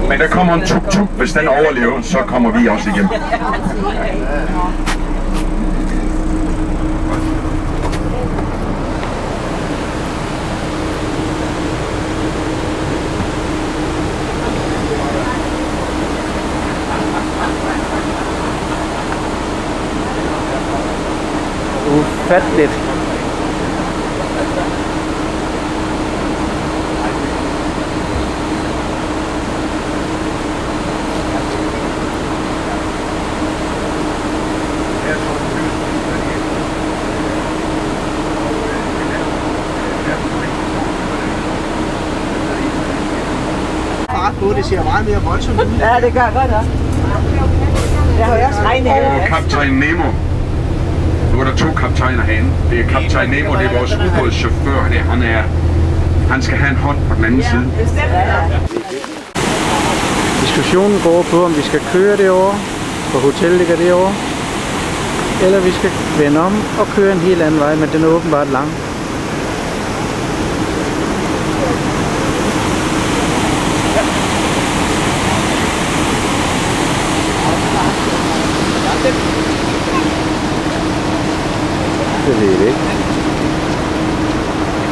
Men der kommer en tuk-tuk, hvis den overlever, så kommer vi også igennem. Ufatteligt. Det ser meget mere voldsomt ud. Ja, det gør godt også. Jeg har jo også regnet af. Og kaptajn Nemo. Nu er der 2 kaptajner herinde. Det er kaptajn Nemo, det er vores ubådschauffør. Han skal have en hånd på den anden side. Diskussionen går på, om vi skal køre derovre, for hotellet ligger derovre, eller vi skal vende om og køre en helt anden vej, men den er åbenbart lang. Det ved jeg ikke.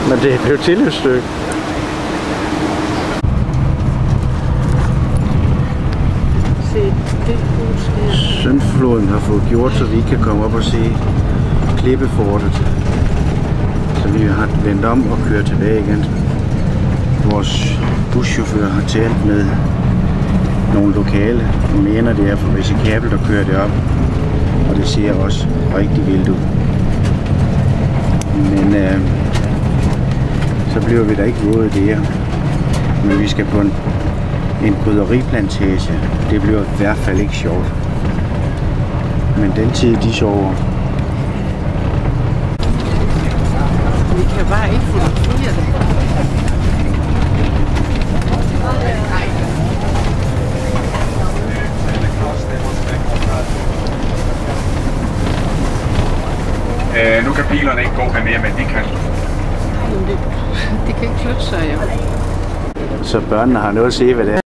Men det er jo tilløbsstykke. Syndfloden har fået gjort, så vi ikke kan komme op og se klippefortet. Så vi har vendt om og kørt tilbage igen. Vores buschauffør har talt med nogle lokale. Hun mener, det er for risikabelt at køre det op. Og det ser også rigtig vildt ud. Men så bliver vi da ikke våde der. Men vi skal på en krydderiplantage. Det bliver i hvert fald ikke sjovt. Men den tid, de sover. Vi kan bare ikke fotografere det. Nu kan bilerne ikke gå her mere, men de kan. De kan ikke flytte sig, jo. Så børnene har noget at se, hvad det er.